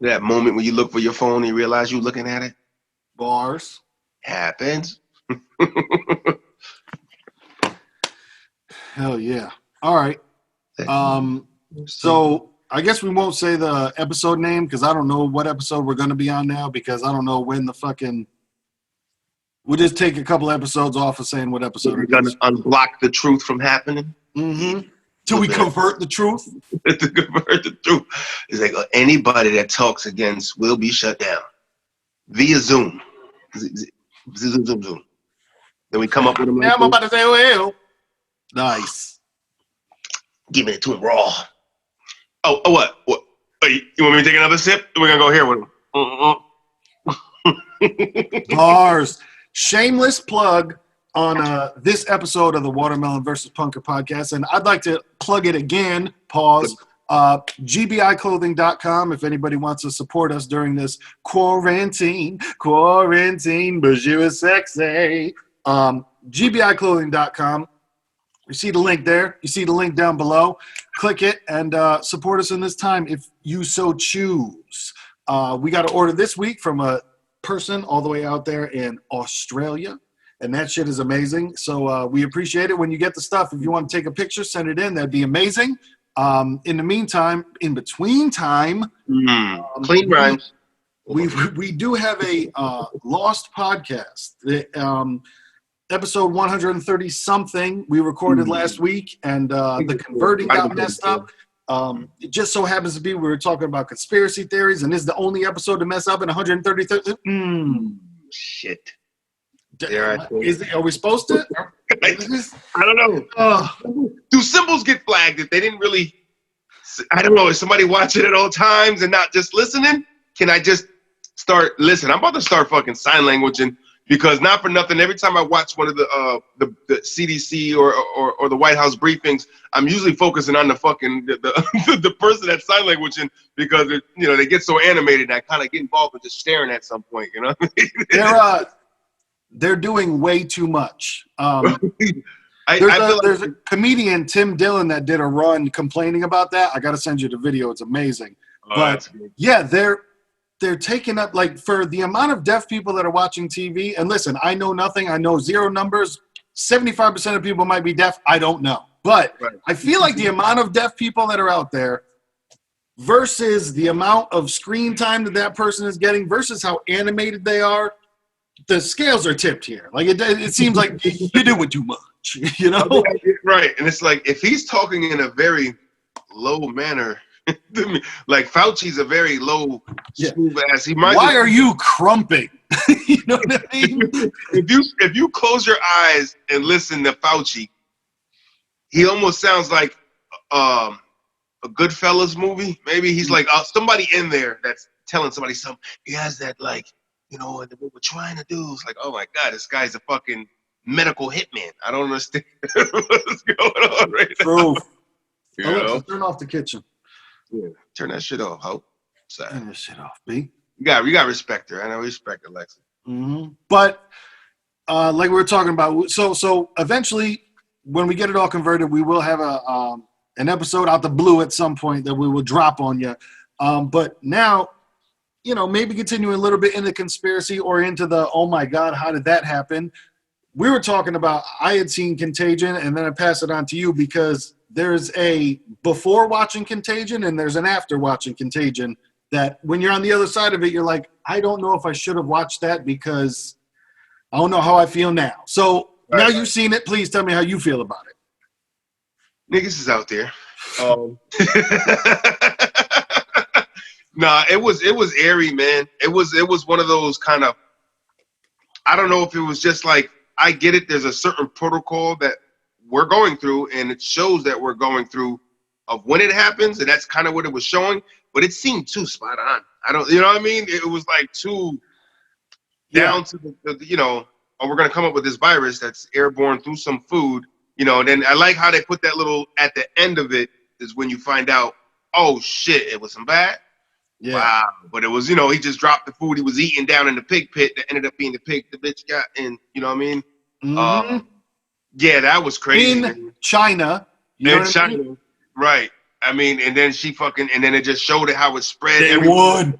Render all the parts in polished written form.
That moment when you look for your phone and you realize you're looking at it. Bars. Happens. Hell yeah. All right. So I guess we won't say the episode name because I don't know what episode we're going to be on now because I don't know when the fucking. We'll just take a couple episodes off of saying what episode. We're going to unblock the truth from happening. Mm-hmm. Till we convert the truth. To convert the truth. It's like anybody that talks against will be shut down via Zoom. Zoom. Then we come up with them. Now I'm about to say, well. Nice. Giving it to him raw. Oh, what? Hey, you want me to take another sip? We're going to go here with him. Bars. Shameless plug on this episode of the Watermelon vs. Punker podcast. And I'd like to plug it again. Pause. GBIclothing.com if anybody wants to support us during this quarantine, but you is sexy. GBIclothing.com. You see the link there. You see the link down below. Click it and support us in this time if you so choose. We got an order this week from a person all the way out there in Australia, and that shit is amazing. So we appreciate it when you get the stuff. If you want to take a picture, send it in. That'd be amazing. In the meantime, in between time, clean rhymes. We do have a lost podcast. Episode 130 something we recorded last week, and the converting got messed up. It just so happens to be we were talking about conspiracy theories, and this is the only episode to mess up in 133. Shit. Are we supposed to? I don't know. Do symbols get flagged if they didn't really? I don't know. Is somebody watching at all times and not just listening? Can I just start listening? I'm about to start fucking sign languaging. Because not for nothing, every time I watch one of the CDC or the White House briefings, I'm usually focusing on the fucking the person that's sign languaging because they get so animated and I kind of get involved with just staring at some point. You know, they're doing way too much. There's a comedian, Tim Dillon, that did a run complaining about that. I got to send you the video; it's amazing. But yeah, they're taking up, like, for the amount of deaf people that are watching TV. And listen, I know nothing. I know zero numbers. 75% of people might be deaf. I don't know. But I feel like the amount of deaf people that are out there versus the amount of screen time that person is getting versus how animated they are, the scales are tipped here. Like, it seems like you're doing too much, you know? Right. And it's like, if he's talking in a very low manner, like Fauci's a very low, smooth ass. Why are you crumping? You know what I mean? If you close your eyes and listen to Fauci, he almost sounds like a Goodfellas movie. Maybe he's like somebody in there that's telling somebody something. He has that, like, what we're trying to do. It's like, oh my God, this guy's a fucking medical hitman. I don't understand what's going on right now. Alexa, turn off the kitchen. Yeah, turn that shit off, Hope. Turn that shit off, B. You got respect her. I know respect Alexa. Mm-hmm. But like we were talking about, so eventually, when we get it all converted, we will have an episode out the blue at some point that we will drop on you. But now, maybe continuing a little bit into conspiracy or into the, oh my God, how did that happen? We were talking about, I had seen Contagion, and then I pass it on to you because there's a before watching Contagion and there's an after watching Contagion that when you're on the other side of it, you're like, I don't know if I should have watched that because I don't know how I feel now. So now you've seen it. Please tell me how you feel about it. Niggas is out there. Nah, it was airy, man. It was one of those kind of, I don't know if it was just like, I get it. There's a certain protocol that we're going through, and it shows that we're going through of when it happens, and that's kind of what it was showing. But it seemed too spot on. I don't, you know what I mean? It was like too down to the we're gonna come up with this virus that's airborne through some food, And then I like how they put that little at the end of it is when you find out, oh shit, it was some bad. Yeah. Wow. But it was, he just dropped the food he was eating down in the pig pit that ended up being the pig the bitch got in. You know what I mean? Mm-hmm. Yeah, that was crazy. In China. Right. I mean, and then and then it just showed it how it spread. They won.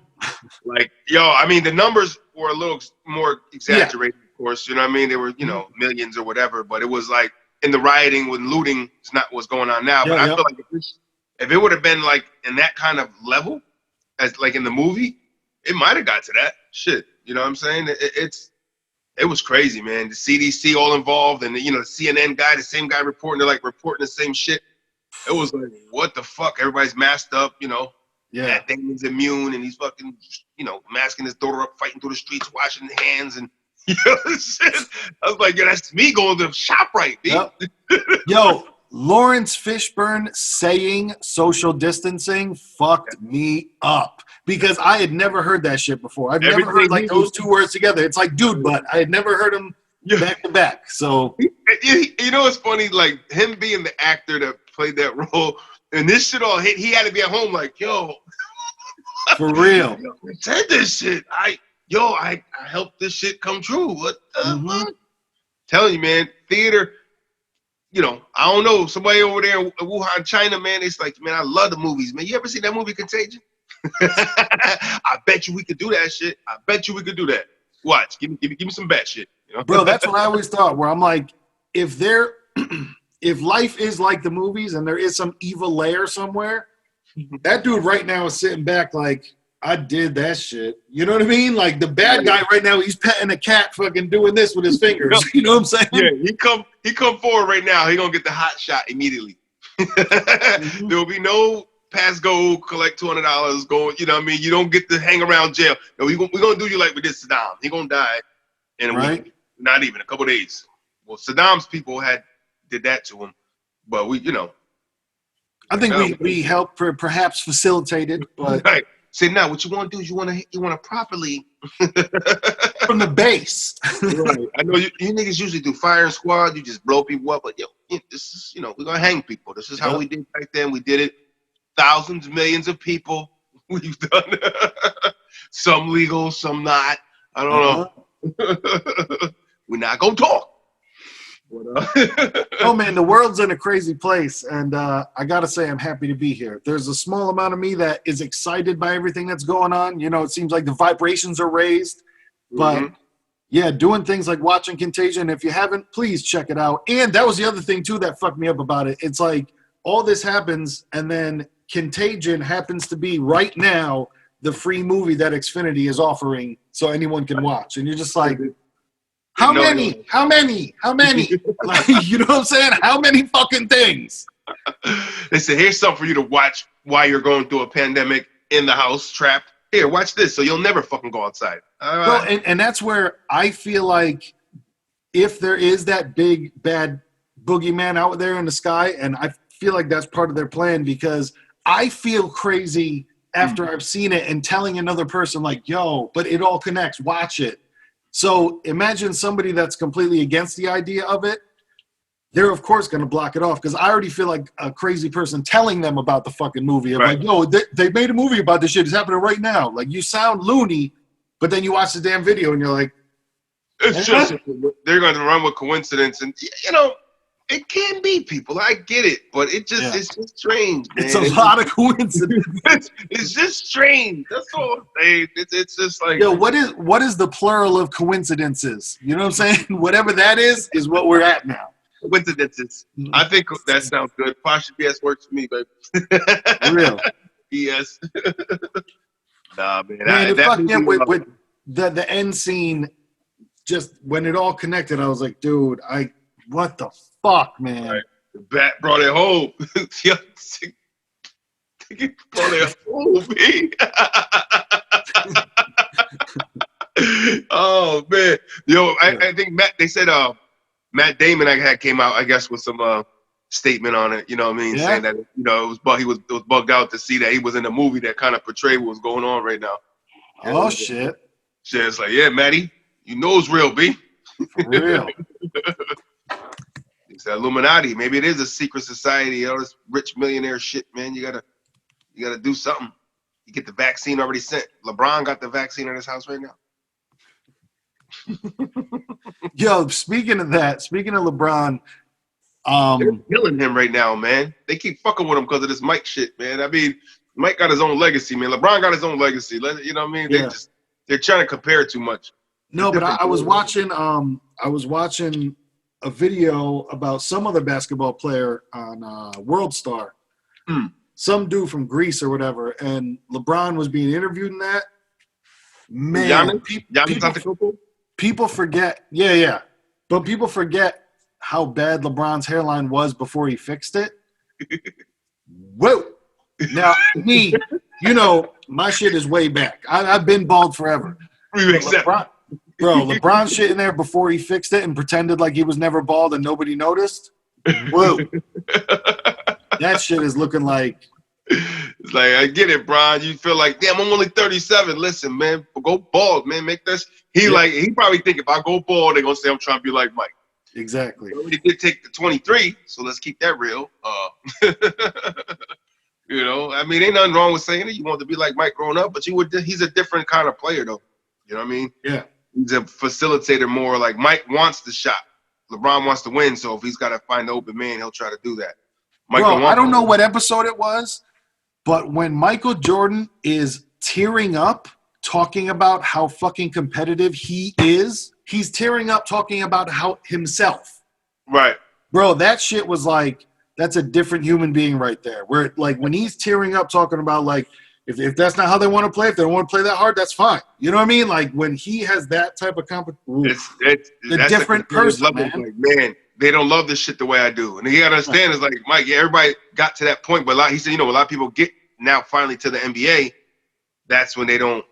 Like, yo, I mean, the numbers were a little more Yeah. exaggerated, of course. You know what I mean? They were, millions or whatever. But it was like in the rioting with looting, it's not what's going on now. But Yeah, I yep. feel like if it would have been like in that kind of level, as like in the movie, it might have got to that shit. You know what I'm saying? It was crazy, man. The CDC all involved, and the CNN guy, the same guy reporting, they're like reporting the same shit. It was like, what the fuck? Everybody's masked up, Yeah. Matt Damon's immune, and he's fucking, masking his daughter up, fighting through the streets, washing hands, and shit. I was like, yeah, that's me going to the ShopRite, B. Yep. Yo, Lawrence Fishburne saying social distancing fucked me up because I had never heard that shit before. I've never heard like those two words together. It's like dude, but I had never heard them back to back. So you know what's funny? Like him being the actor that played that role, and this shit all hit. He had to be at home, like, yo, for real. I said this shit. I helped this shit come true. What the fuck? Telling you, man, theater. I don't know, somebody over there in Wuhan, China, man, it's like, man, I love the movies, man. You ever seen that movie Contagion? I bet you we could do that shit. I bet you we could do that. Watch, give me some bad shit. Bro, that's what I always thought, where I'm like, if life is like the movies and there is some evil layer somewhere, that dude right now is sitting back like, I did that shit. You know what I mean? Like the bad guy right now, he's petting a cat, fucking doing this with his fingers. You know what I'm saying? Yeah, he come forward right now. He gonna get the hot shot immediately. There'll be no pass go, collect $200, go. You know what I mean? You don't get to hang around jail. No, we're gonna do you like we did Saddam. He gonna die in a week, not even a couple days. Well, Saddam's people did that to him, but I think we helped perhaps facilitate it, but. Right. Say now, what you want to do is you want to properly from the base. Right. I know you niggas usually do firing squad. You just blow people up, but this is we're gonna hang people. This is how we did back then. We did it. Thousands, millions of people. We've done some legal, some not. I don't know. We're not gonna talk. Oh man, the world's in a crazy place, and I gotta say I'm happy to be here. There's a small amount of me that is excited by everything that's going on. It seems like the vibrations are raised, but yeah, doing things like watching Contagion, if you haven't, please check it out. And that was the other thing too that fucked me up about it. It's like all this happens, and then Contagion happens to be right now the free movie that Xfinity is offering so anyone can watch, and you're just like, How many? Like, you know what I'm saying? How many fucking things? They said, here's something for you to watch while you're going through a pandemic in the house, trapped. Here, watch this, so you'll never fucking go outside. Well, and that's where I feel like if there is that big, bad boogeyman out there in the sky, and I feel like that's part of their plan, because I feel crazy after I've seen it and telling another person, like, yo, but it all connects, watch it. So imagine somebody that's completely against the idea of it. They're, of course, going to block it off, because I already feel like a crazy person telling them about the fucking movie. I'm like, yo, they made a movie about this shit. It's happening right now. Like, you sound loony, but then you watch the damn video and you're like, it's just, they're going to run with coincidence. And, it can be, people. I get it. But it's just strange, man. It's a lot of coincidence. It's just strange. That's all I'm saying. It's just like. Yo, what is the plural of coincidences? You know what I'm saying? Whatever that is what we're at now. Coincidences. I think that sounds good. Posh BS works for me, baby. For real. BS. Nah, man. With the end scene, just when it all connected, I was like, dude, what the fuck, man? Right. The bat brought it home. Brought it home, me. Oh man, I think they said Matt Damon came out, I guess, with some statement on it. You know what I mean? Saying that it was bugged out to see that he was in a movie that kind of portrayed what was going on right now. Oh shit! Shit, it's like, yeah, Matty, you know it's real, B. For real. It's the Illuminati. Maybe it is a secret society. All this rich millionaire shit, man. You gotta do something. You get the vaccine already sent. LeBron got the vaccine in his house right now. Yo, speaking of LeBron, they're killing him right now, man. They keep fucking with him because of this mic shit, man. I mean, Mike got his own legacy, man. LeBron got his own legacy. You know what I mean? Yeah. They're trying to compare too much. No, but I was watching a video about some other basketball player on World Star. Some dude from Greece or whatever, and LeBron was being interviewed in that. Man, people forget. Yeah. But people forget how bad LeBron's hairline was before he fixed it. Whoa. Now, me, my shit is way back. I've been bald forever. LeBron shit in there before he fixed it and pretended like he was never bald and nobody noticed. Whoa. That shit is looking like. It's like, I get it, Brian. You feel like, damn, I'm only 37. Listen, man, go bald, man. Make this. He probably think if I go bald, they're going to say I'm trying to be like Mike. Exactly. He did take the 23, so let's keep that real. I mean, ain't nothing wrong with saying it. You want to be like Mike growing up, but he's a different kind of player, though. You know what I mean? Yeah. He's a facilitator more. Like Mike wants the shot. LeBron wants to win, so if he's got to find the open man, he'll try to do that. I don't know what episode it was, but when Michael Jordan is tearing up talking about how fucking competitive he is, he's tearing up talking about how himself. Right. Bro, that shit was like, that's a different human being right there. Where like when he's tearing up talking about like, if that's not how they want to play, if they don't want to play that hard, that's fine. You know what I mean? Like when he has that type of competition, a different person, man. Like, man, they don't love this shit the way I do. And you gotta understand, it's like, Mike, yeah, everybody got to that point, but he said, a lot of people get now finally to the NBA. That's when they don't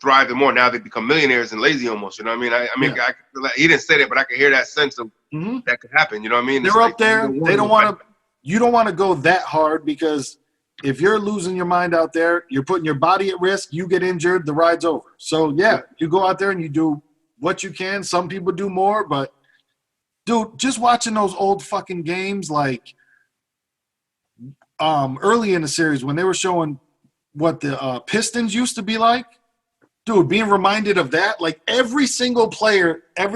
thrive anymore. Now they become millionaires and lazy almost. You know what I mean? He didn't say that, but I could hear that sense of that could happen. You know what I mean? They're up there. They don't want to. You don't want to go that hard because if you're losing your mind out there, you're putting your body at risk. You get injured, the ride's over. So yeah, you go out there and you do what you can. Some people do more, but dude, just watching those old fucking games, like early in the series when they were showing what the Pistons used to be like, dude, being reminded of that, like every single play is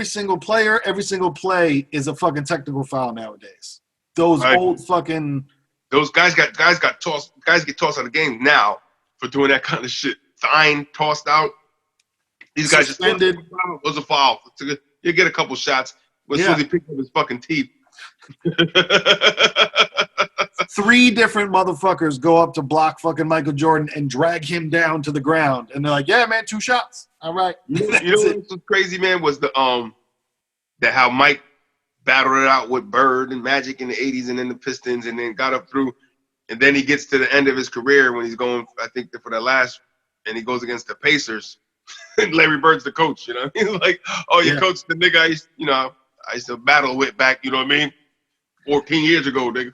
a fucking technical foul nowadays. Those old fucking those guys get tossed out of the game now for doing that kind of shit. Fine, tossed out. These guys suspended. Just it was a foul. You get a couple shots. As soon as he picked up his fucking teeth. 3 different motherfuckers go up to block fucking Michael Jordan and drag him down to the ground. And they're like, yeah, man, 2 shots. All right. You know what was crazy, man, was that how Mike battled it out with Bird and Magic in the 80s and then the Pistons and then got up through. And then he gets to the end of his career when he's going, I think, for the last, and he goes against the Pacers. And Larry Bird's the coach, you know? He's like, oh, you coached the nigga I used to battle with back, you know what I mean? 14 years ago, nigga.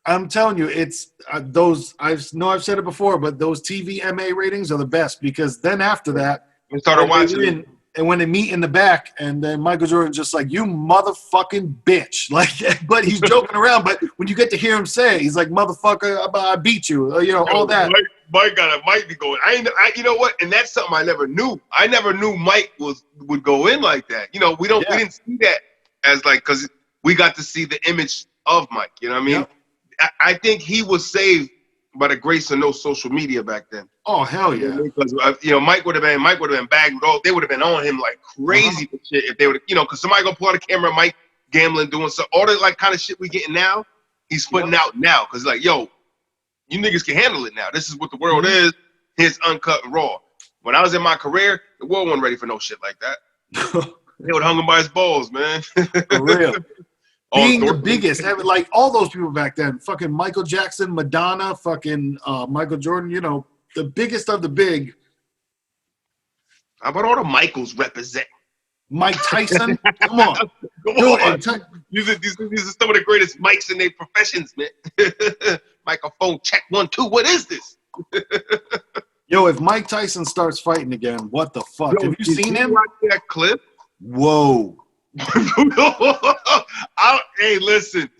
I'm telling you, it's those. I've said it before, but those TV MA ratings are the best because then after that, we started watching. And when they meet in the back, and then Michael Jordan's just like, "You motherfucking bitch!" Like, but he's joking around. But when you get to hear him say it, he's like, "Motherfucker, I beat you," all that. Mike be going. You know what? And that's something I never knew. I never knew Mike would go in like that. We didn't see that as like because we got to see the image of Mike. You know what I mean? Yep. I think he was saved by the grace of no social media back then. Oh hell yeah! Because Mike would have been bagged. They would have been on him like crazy for shit if they would because somebody gonna pull out a camera, Mike gambling, doing so all the like kind of shit we getting now. He's putting out now because like you niggas can handle it now. This is what the world is. It's uncut and raw. When I was in my career, the world wasn't ready for no shit like that. They would hung him by his balls, man. For real. Being the biggest, like all those people back then, fucking Michael Jackson, Madonna, fucking Michael Jordan, the biggest of the big. How about all the Michaels represent? Mike Tyson? Come on. These are some of the greatest mics in their professions, man. Microphone check 1 2. What is this? Yo, if Mike Tyson starts fighting again, what the fuck? Have you seen him? Watch that clip? Whoa. Hey, listen.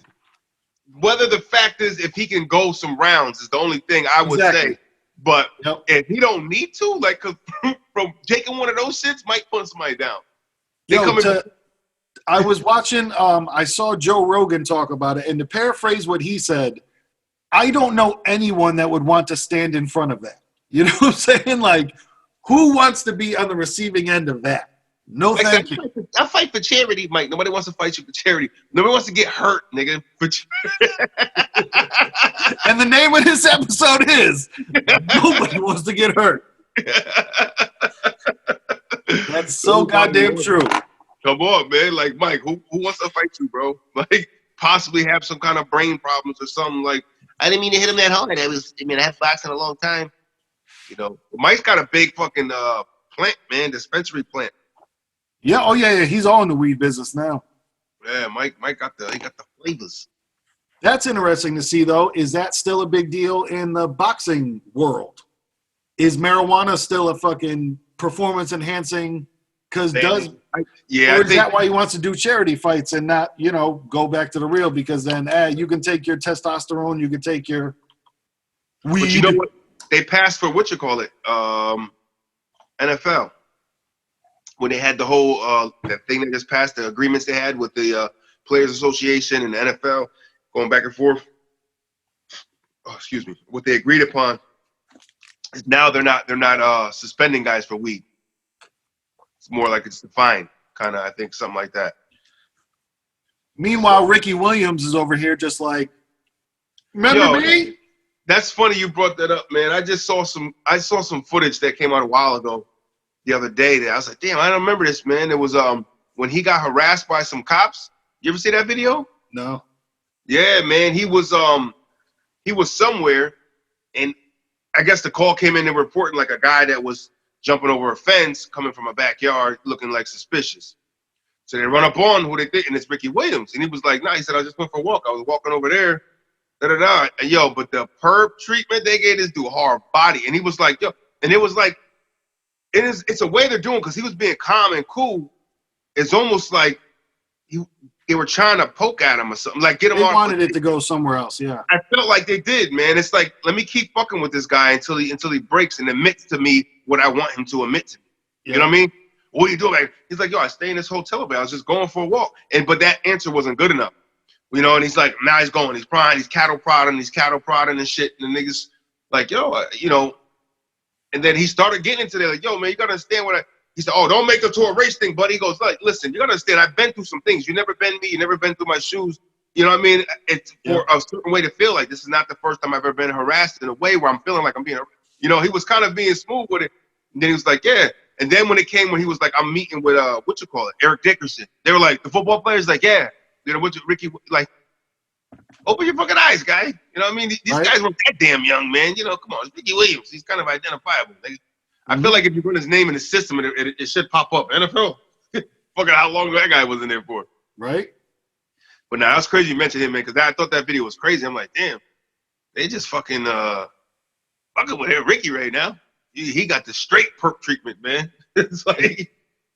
Whether the fact is if he can go some rounds is the only thing I would say. But if he don't need to, like, from taking one of those shits, might put somebody down. I was watching. I saw Joe Rogan talk about it, and to paraphrase what he said, I don't know anyone that would want to stand in front of that. You know what I'm saying? Like, who wants to be on the receiving end of that? No, Like thank you. I fight for charity, Mike. Nobody wants to fight you for charity. Nobody wants to get hurt, nigga. And the name of this episode is Nobody Wants to Get Hurt. That's so goddamn true. Come on, man. Like, Mike, who wants to fight you, bro? Like, possibly have some kind of brain problems or something. Like, I didn't mean to hit him that hard. I have boxing a long time. You know, Mike's got a big fucking plant, man, dispensary plant. Yeah, oh yeah. He's all in the weed business now. Yeah, Mike got the flavors. That's interesting to see, though. Is that still a big deal in the boxing world? Is marijuana still a fucking performance enhancing? Because or is that why he wants to do charity fights and not, you know, go back to the real? Because then you can take your testosterone, you can take your weed. But you know what? They passed for NFL. When they had the whole that thing that just passed, the agreements they had with the Players Association and the NFL going back and forth. Oh, excuse me. What they agreed upon is now they're not suspending guys for weed. It's more like it's defined, kind of. I think something like that. Meanwhile, Ricky Williams is over here just like, remember me? That's funny you brought that up, man. I saw some footage that came out a while ago. The other day, that I was like, damn, I don't remember this, man. It was when he got harassed by some cops. You ever see that video? No. Yeah, man. He was somewhere, and I guess the call came in and reporting like a guy that was jumping over a fence coming from a backyard looking like suspicious. So they run up on who they think, and it's Ricky Williams. And he was like, nah, he said, I just went for a walk. I was walking over there. Da-da-da. And yo, but the perp treatment they gave this dude hard body. And he was like, yo, and it was like, it's a way they're doing because he was being calm and cool. It's almost like they were trying to poke at him or something, like get him. They wanted it to go somewhere else. Yeah, I felt like they did, man. It's like, let me keep fucking with this guy until he breaks and admits to me what I want him to admit to me. Yeah. You know what I mean? What are you doing? Like, he's like, yo, I stay in this hotel bed. I was just going for a walk, but that answer wasn't good enough. You know, and he's like, now he's going. He's crying. He's cattle prodding and shit. And the niggas like, yo, you know. And then he started getting into there, like, yo, man, you gotta understand he said, oh, don't make it to a race thing, buddy. He goes, like, listen, you gotta understand, I've been through some things. You never been me, you never been through my shoes. You know what I mean? It's for a certain way to feel like this is not the first time I've ever been harassed in a way where I'm feeling like I'm being, you know, he was kind of being smooth with it. And then he was like, yeah. And then when he was like, I'm meeting with, Eric Dickerson. They were like, the football players, like, yeah. You know, Ricky, like, open your fucking eyes, guy. You know what I mean? These guys weren't that damn young, man. You know, come on. It's Ricky Williams. He's kind of identifiable. I feel like if you put his name in the system, it should pop up. NFL. Fucking how long that guy was in there for. Right. But now, that's crazy you mentioned him, man, because I thought that video was crazy. I'm like, damn. They just fucking with Ricky right now. He got the straight perp treatment, man. It's like,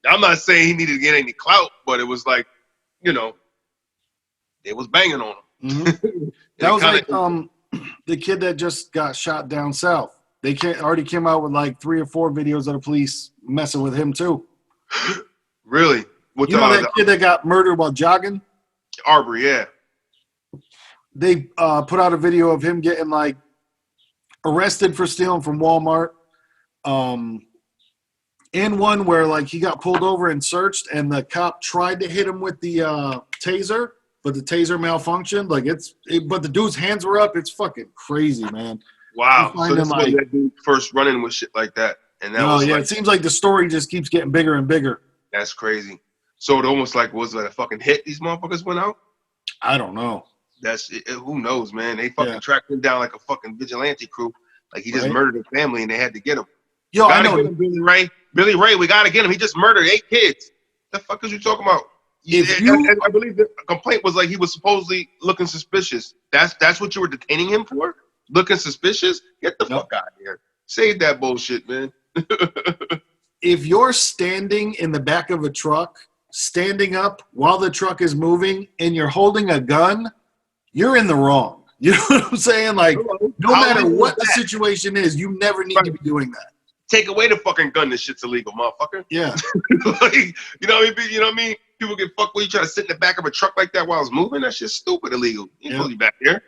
I'm not saying he needed to get any clout, but it was like, you know, they was banging on him. Mm-hmm. That was like the kid that just got shot down south. They already came out with like 3 or 4 videos of the police messing with him too. Really? You know that kid that got murdered while jogging? Arbery, yeah. They put out a video of him getting like arrested for stealing from Walmart. In one where like he got pulled over and searched, and the cop tried to hit him with the taser. But the taser malfunctioned. But the dude's hands were up. It's fucking crazy, man. Wow. So this was that dude first running with shit like that. And that was it seems like the story just keeps getting bigger and bigger. That's crazy. So it almost like was it a fucking hit these motherfuckers went out? I don't know. Who knows, man. They fucking tracked him down like a fucking vigilante crew. Like he just murdered a family and they had to get him. Yo, I know. Billy Ray, we gotta get him. He just murdered 8 kids. The fuck is you talking about? I believe the complaint was like he was supposedly looking suspicious. That's what you were detaining him for? Looking suspicious? Get the fuck out of here. Save that bullshit, man. If you're standing in the back of a truck, standing up while the truck is moving, and you're holding a gun, you're in the wrong. You know what I'm saying? Like, no matter what the situation is, you never need to be doing that. Take away the fucking gun. This shit's illegal, motherfucker. Yeah. Like, you know what I mean? People get fucked when you try to sit in the back of a truck like that while it's moving. That shit's stupid illegal. You can't be back there.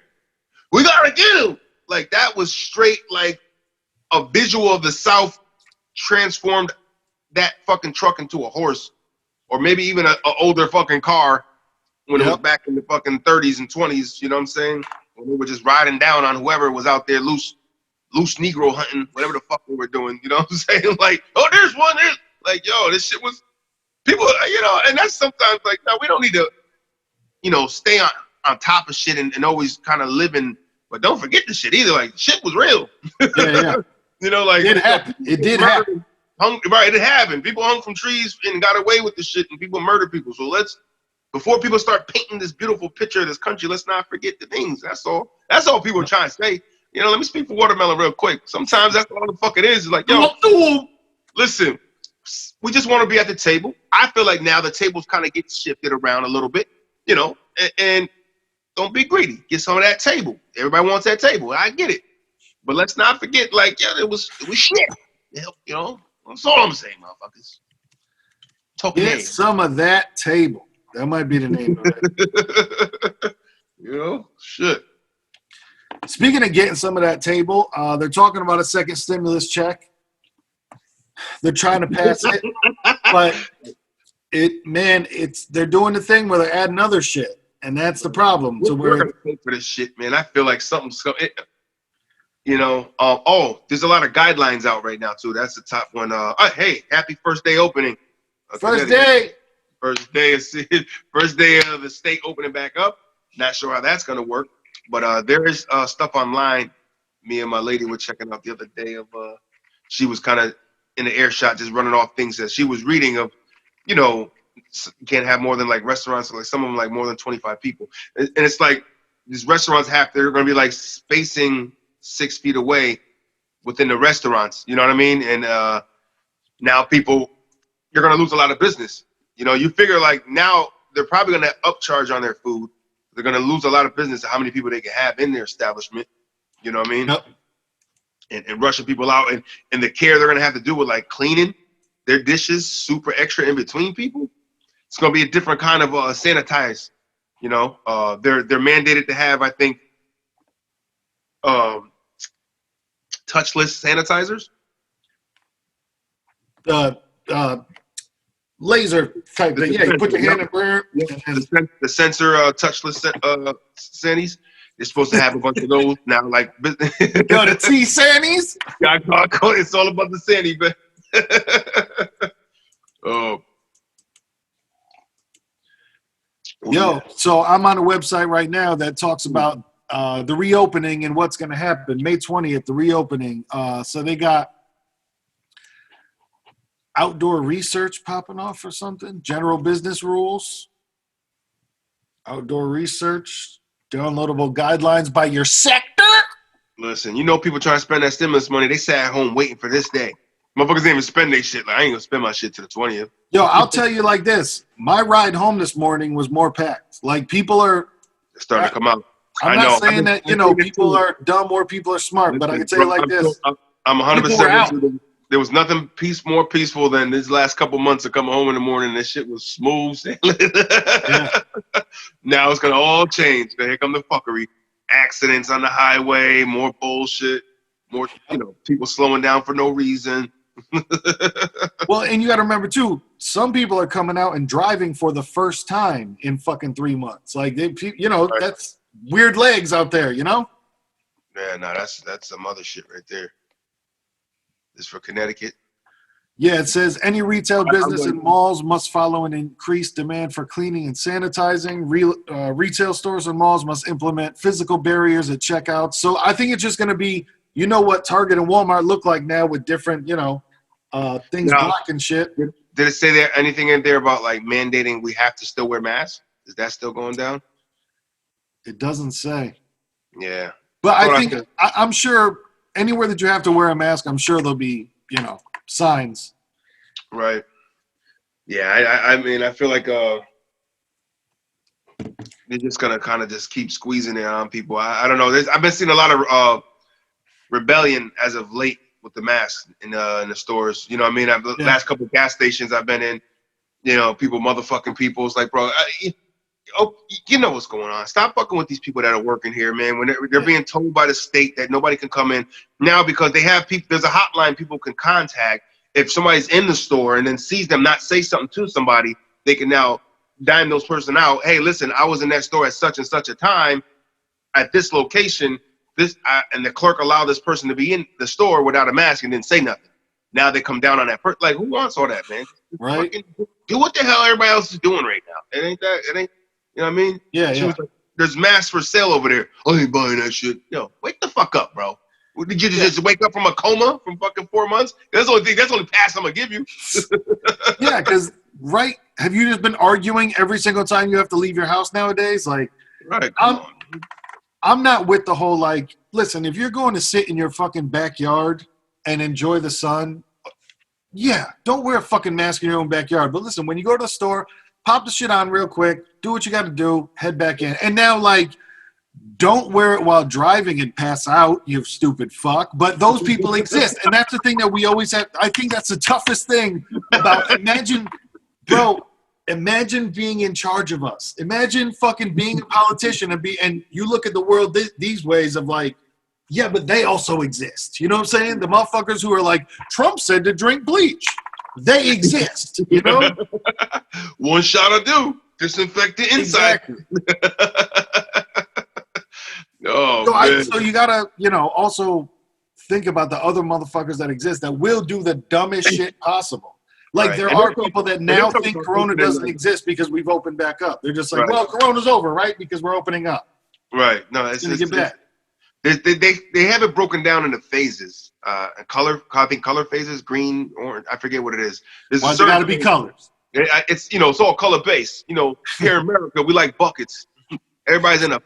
We gotta get him. Like that was straight like a visual of the South transformed that fucking truck into a horse, or maybe even a older fucking car when it was back in the fucking 30s and 20s. You know what I'm saying? When they were just riding down on whoever was out there loose Negro hunting, whatever the fuck they were doing. You know what I'm saying? Like, oh, there's one. There's like, yo, this shit was people. You know, and that's sometimes like, no, we don't need to, you know, stay on top of shit and always kind of living. But don't forget the shit either. Like, shit was real. Yeah. You know, like it happened. It did happen. Right, it happened. People hung from trees and got away with the shit, and people murdered people. So before people start painting this beautiful picture of this country, let's not forget the things. That's all. That's all people are trying to say. You know, let me speak for Watermelon real quick. Sometimes that's all the fuck it is. It's like, yo, listen, we just want to be at the table. I feel like now the tables kind of get shifted around a little bit, you know, and don't be greedy. Get some of that table. Everybody wants that table. I get it. But let's not forget, like, yeah, it was shit. You know, that's all I'm saying, motherfuckers. Get some of that table. That might be the name of it. You know, shit. Speaking of getting some of that table, they're talking about a second stimulus check. They're trying to pass it, but they're doing the thing where they're adding other shit, and that's the problem. We're gonna pay for this shit, man. I feel like something's coming. You know, there's a lot of guidelines out right now too. That's the top one. Hey, happy first day opening. First day of the state opening back up. Not sure how that's gonna work, but there is stuff online. Me and my lady were checking out the other day of. She was kind of in the air shot, just running off things that she was reading of. You know, you can't have more than like restaurants, like some of them like more than 25 people, and it's like these restaurants they're gonna be like spacing 6 feet away within the restaurants, you know what I mean? And now you're going to lose a lot of business. You know, you figure like now they're probably going to upcharge on their food. They're going to lose a lot of business of how many people they can have in their establishment. You know what I mean? Yep. And rushing people out and the care they're going to have to do with like cleaning their dishes super extra in between people. It's going to be a different kind of sanitize. You know, they're mandated to have, I think, touchless sanitizers. Laser type thing. Yeah, you put your hand in there. The sensor touchless sannies. They're supposed to have a bunch of those now. Like, go to T Sannies. It's all about the sanny, but Yo, so I'm on a website right now that talks about the reopening and what's going to happen. May 20th, the reopening. So they got outdoor research popping off or something. General business rules. Outdoor research. Downloadable guidelines by your sector. Listen, you know people trying to spend that stimulus money. They sat at home waiting for this day. Motherfuckers didn't even spend their shit. Like, I ain't going to spend my shit to the 20th. Yo, I'll tell you like this. My ride home this morning was more packed. Like, people are... They're starting to come out. I'm not saying that, you know, people are dumb or people are smart, but I can tell you like this. I'm 100% there was nothing more peaceful than these last couple months of coming home in the morning. This shit was smooth sailing. Yeah. Now it's going to all change. Here come the fuckery. Accidents on the highway, more bullshit, more, you know, people slowing down for no reason. Well, and you got to remember, too, some people are coming out and driving for the first time in fucking 3 months. Like, you know, right. That's weird legs out there, you know? Yeah, no, that's some other shit right there. This for Connecticut. Yeah, it says any retail business in malls must follow an increased demand for cleaning and sanitizing. Retail stores and malls must implement physical barriers at checkout. So I think it's just going to be, you know what Target and Walmart look like now with different, you know, things blocking shit. Did it say there anything in there about like mandating we have to still wear masks? Is that still going down? It doesn't say. Yeah. But I think, I'm sure anywhere that you have to wear a mask, I'm sure there'll be, you know, signs. Right. Yeah, I mean, I feel like they're just going to kind of just keep squeezing it on people. I don't know. I've been seeing a lot of rebellion as of late with the masks in the stores. You know what I mean? Last couple of gas stations I've been in, you know, motherfucking people. It's like, bro, oh, you know what's going on. Stop fucking with these people that are working here, man. When they're being told by the state that nobody can come in now because they have people. There's a hotline people can contact if somebody's in the store and then sees them not say something to somebody. They can now dime those person out. Hey, listen, I was in that store at such and such a time at this location. And the clerk allowed this person to be in the store without a mask and didn't say nothing. Now they come down on that person. Like, who wants all that, man? Right. Do what the hell everybody else is doing right now. It ain't, you know what I mean? Yeah, she was like, there's masks for sale over there. I ain't buying that shit. Yo, wake the fuck up, bro. Did you just wake up from a coma from fucking 4 months? That's the only pass I'm gonna give you. Yeah, because have you just been arguing every single time you have to leave your house nowadays? Like, right, I'm not with the whole, like, listen, if you're going to sit in your fucking backyard and enjoy the sun, yeah, don't wear a fucking mask in your own backyard. But listen, when you go to the store, pop the shit on real quick, do what you got to do, head back in. And now, like, don't wear it while driving and pass out, you stupid fuck. But those people exist. And that's the thing that we always have. I think that's the toughest thing about, imagine being in charge of us. Imagine fucking being a politician and you look at the world these ways of like, yeah, but they also exist. You know what I'm saying? The motherfuckers who are like, Trump said to drink bleach. They exist, you know? One shot will do. Disinfect the inside. Exactly. So you gotta, also think about the other motherfuckers that exist that will do the dumbest shit possible. Like, right. There are people that now think Corona doesn't exist because we've opened back up. They're just like, well, Corona's over, right? Because we're opening up. Right. No, it's gonna get bad. They have it broken down into phases. Color phases, green, orange. I forget what it is. Why they gotta be colors? It's it's all color based. Here in America, we like buckets. Everybody's in a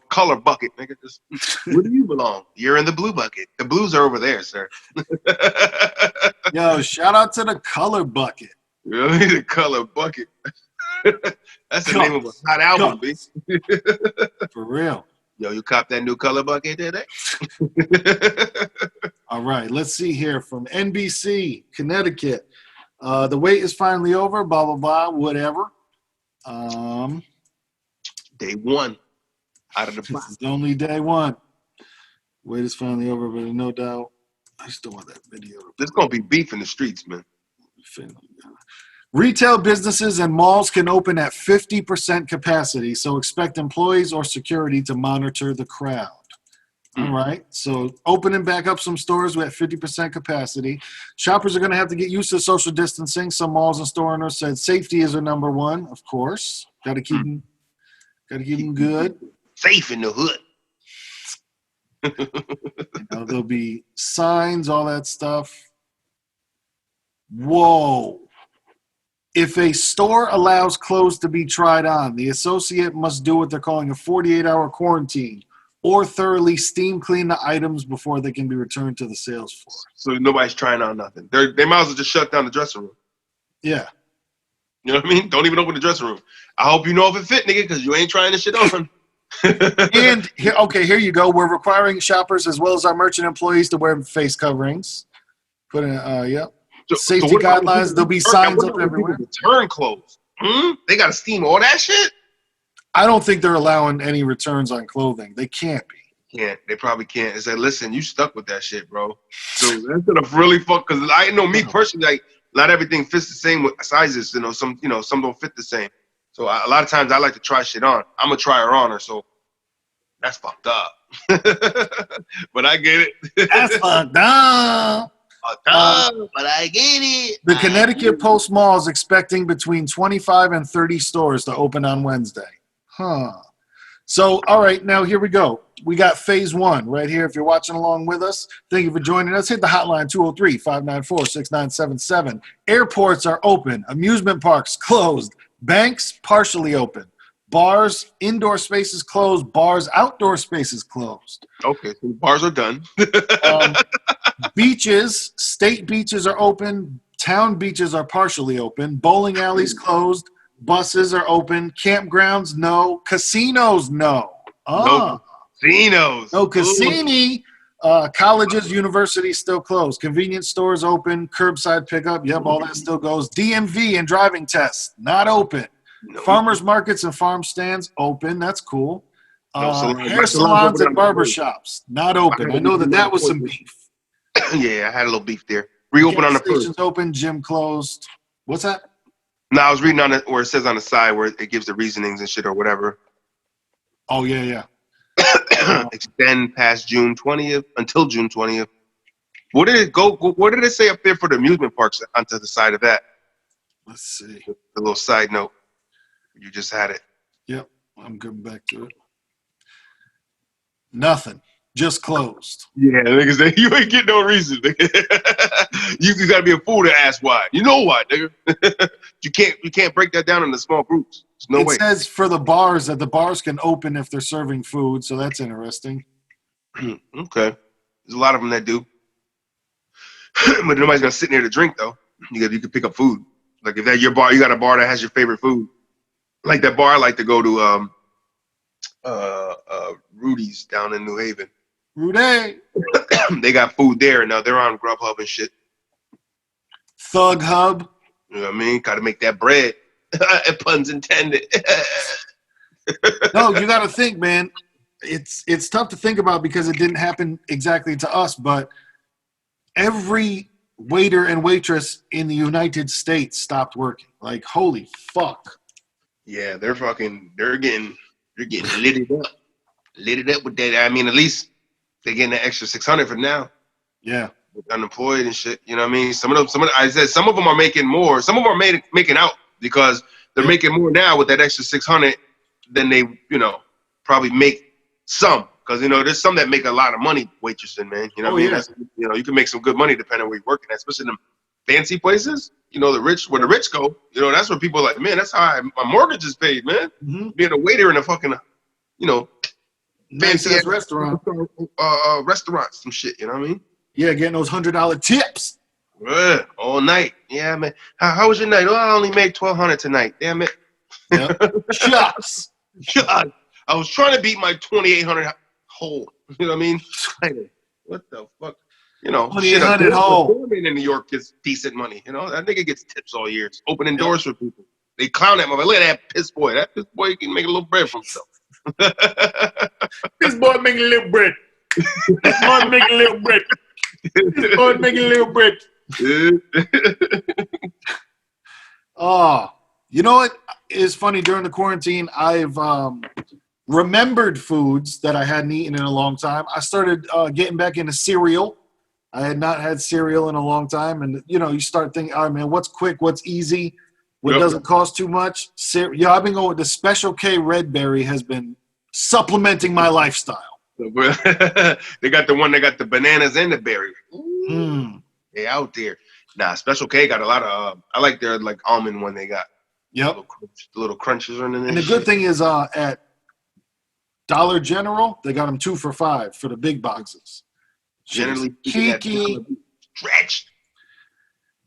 color bucket, nigga. Where do you belong? You're in the blue bucket. The blues are over there, sir. Yo, shout out to the color bucket. Really, the color bucket. That's the name of a hot album, bitch. For real. Yo, you cop that new color bucket today? All right, let's see here from NBC, Connecticut. The wait is finally over, blah, blah, blah, whatever. Day one. Out of the box. It's only day one. Wait is finally over, but no doubt. I still want that video. There's going to be beef in the streets, man. Retail businesses and malls can open at 50% capacity, so expect employees or security to monitor the crowd. All right, so opening back up some stores with 50% capacity. Shoppers are going to have to get used to social distancing. Some malls and store owners said safety is their number one, of course. Got to keep them good. Safe in the hood. There'll be signs, all that stuff. Whoa. If a store allows clothes to be tried on, the associate must do what they're calling a 48-hour quarantine or thoroughly steam clean the items before they can be returned to the sales floor. So nobody's trying on nothing. They might as well just shut down the dressing room. Yeah. You know what I mean? Don't even open the dressing room. I hope you know if it fit, nigga, because you ain't trying this shit on. And here you go. We're requiring shoppers as well as our merchant employees to wear face coverings. Put in, yep. Safety guidelines. There'll be signs up everywhere. Return clothes. They got to steam all that shit. I don't think they're allowing any returns on clothing. They can't be. Can't. They probably can't. It's like, listen, you stuck with that shit, bro. So that's gonna really fuck. Because I know me personally, like not everything fits the same with sizes. Some don't fit the same. So a lot of times I like to try shit on. I'm a trier oner, so that's fucked up. But I get it. That's fucked up. But I get it. The Connecticut Post Mall is expecting between 25 and 30 stores to open on Wednesday. So, all right, now here we go. We got phase one right here. If you're watching along with us, thank you for joining us. Hit the hotline 203-594-6977. Airports are open. Amusement parks closed. Banks partially open. Bars, indoor spaces closed. Bars, outdoor spaces closed. Okay, so bars are done. Beaches, state beaches are open. Town beaches are partially open. Bowling alleys closed. Buses are open. Campgrounds, no. Casinos, no. No casinos. No casini. Colleges, universities still closed. Convenience stores open. Curbside pickup, yep, all that still goes. DMV and driving tests, not open. No, Farmers markets and farm stands open. That's cool. no Hair my salon's salons open and on the barber first. shops not I open. had I to know do that an was some appointment. beef. Yeah, I had a little beef there. Reopen on Gas the first. stations open, gym closed. What's that? No, I was reading on it where it says on the side where it gives the reasonings and shit or whatever. Oh yeah. Extend past June 20th until June 20th. What did it go? What did it say up there for the amusement parks onto the side of that? Let's see. The little side note. You just had it. Yep, I'm going back to it. Nothing. Just closed. Yeah, niggas, you ain't get no reason. You gotta be a fool to ask why. You know why, nigga. you can't break that down into small groups. There's no way. It says for the bars that the bars can open if they're serving food, so that's interesting. Okay, there's a lot of them that do, but nobody's gonna sit near to drink though. You can pick up food. Like if that's your bar, you got a bar that has your favorite food. Like that bar I like to go to, Rudy's down in New Haven. Rudy. They got food there now. They're on Grubhub and shit. Thug Hub. You know what I mean? Got to make that bread. Puns intended. No, you got to think, man. It's tough to think about because it didn't happen exactly to us, but every waiter and waitress in the United States stopped working. Like, holy fuck. Yeah, they're getting litted up. Litted up with that. I mean, at least they're getting an extra $600 for now. Yeah. Unemployed and shit. You know what I mean? Some of them are making more. Some of them are making out because they're making more now with that extra $600 than they, probably make some. Because there's some that make a lot of money waitressing, man. You know what I mean? That's, you can make some good money depending on where you're working at, especially in them fancy places. The rich, where the rich go. That's where people are like, man, that's how my mortgage is paid, man. Mm-hmm. Being a waiter in a fucking, fancy nice restaurant. Restaurants, some shit. You know what I mean? Yeah, getting those $100 tips. All night. Yeah, man. How was your night? Oh, I only made $1,200 tonight. Damn it. Yep. Shucks. God, I was trying to beat my $2,800 hole. You know what I mean? What the fuck? $2,800 hole. Foreman in New York gets decent money. That nigga gets tips all year. It's opening doors for people. They clown that motherfucker. Look at that piss boy. That piss boy can make a little bread for himself. This boy making a little bread. This boy making a little bread. This boy making a little bread. Oh, you know what is funny? During the quarantine, I've remembered foods that I hadn't eaten in a long time. I started getting back into cereal. I had not had cereal in a long time. And, you start thinking, all right, man, what's quick, what's easy, what doesn't cost too much? I've been going with the Special K Red Berry has been supplementing my lifestyle. They got the bananas and the berry. They out there. Nah, Special K got a lot of, I like their almond one they got. Yep. The little crunches on it. And the good thing is at Dollar General, they got them 2 for $5 for the big boxes. Generally, Kiki. Stretched.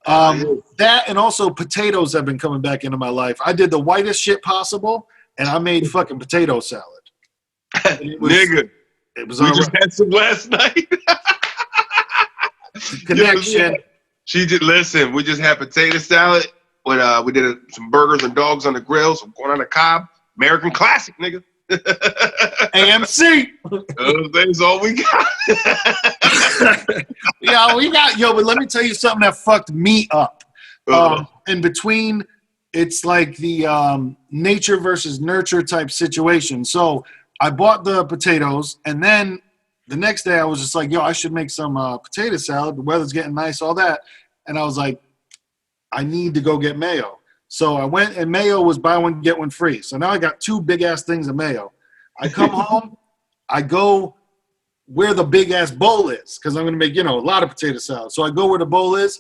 That and also potatoes have been coming back into my life. I did the whitest shit possible, and I made fucking potato salad. Nigga, it was. We just had some last night. Connection. She did listen. We just had potato salad. When we did some burgers and dogs on the grill, some corn on the cob. American classic, nigga. AMC. That's all we got. But let me tell you something that fucked me up. In between, it's like the nature versus nurture type situation. So I bought the potatoes, and then the next day I was just like, I should make some potato salad. The weather's getting nice, all that. And I was like, I need to go get mayo. So I went, and mayo was buy one, get one free. So now I got 2 big-ass things of mayo. I come home, I go where the big-ass bowl is because I'm going to make, a lot of potato salad. So I go where the bowl is.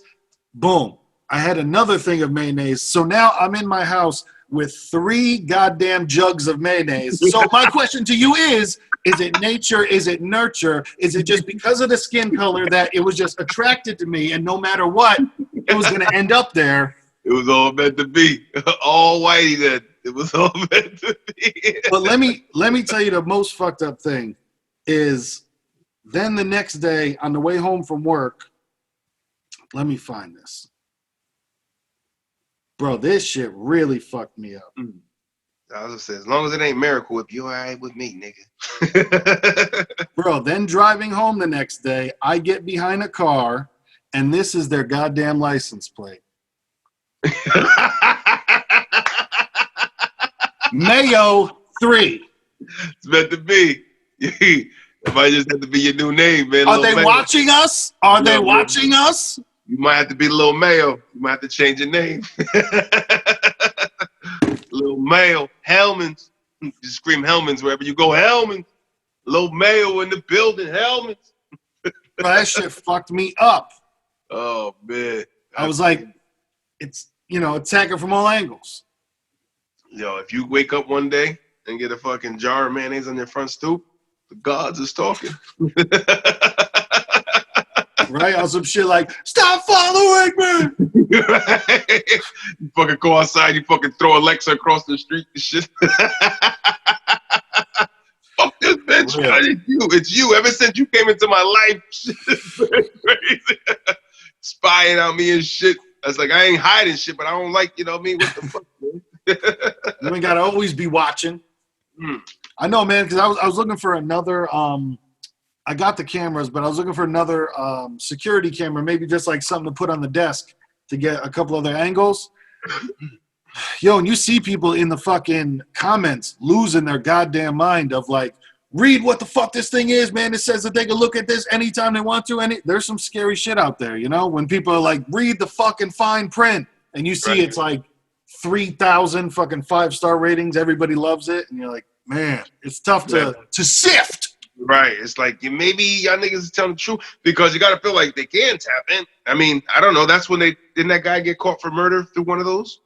Boom. I had another thing of mayonnaise. So now I'm in my house with 3 goddamn jugs of mayonnaise. So my question to you is it nature? Is it nurture? Is it just because of the skin color that it was just attracted to me, and no matter what, it was going to end up there? It was all meant to be. All whitey then. It was all meant to be. But let me tell you the most fucked up thing is then the next day on the way home from work, let me find this. Bro, this shit really fucked me up. I was gonna say, as long as it ain't Miracle Whip, you all right with me, nigga. Bro, then driving home the next day, I get behind a car, and this is their goddamn license plate. Mayo 3. It's meant to be. It might just have to be your new name, man. Are they Mayo. watching us? Are they watching us? You might have to be Lil Mayo. You might have to change your name. Lil Mayo. Hellman's. Just scream Hellman's wherever you go. Hellman's. Lil Mayo in the building. Hellman's. Bro, that shit fucked me up. Oh, man. I was like, it's attacking from all angles. Yo, if you wake up one day and get a fucking jar of mayonnaise on your front stoop, the gods is talking. Right? Or some shit like, stop following me! Right? You fucking go outside, you fucking throw Alexa across the street and shit. Fuck this bitch. Really? It's you. Ever since you came into my life, shit is crazy. Spying on me and shit. I was like, I ain't hiding shit, but I don't like, you know what I mean? What the fuck, man? We gotta always be watching. I know, man, because I was looking for another. I got the cameras, but I was looking for another security camera, maybe just like something to put on the desk to get a couple other angles. Yo, and you see people in the fucking comments losing their goddamn mind of like, read what the fuck this thing is, man. It says that they can look at this anytime they want to. And there's some scary shit out there, you know, when people are like, read the fucking fine print, and you see it's like 3,000 fucking 5-star ratings. Everybody loves it, and you're like, man, it's tough to sift. Right. It's like maybe y'all niggas is telling the truth because you got to feel like they can tap in. I mean, I don't know. That's when didn't that guy get caught for murder through one of those?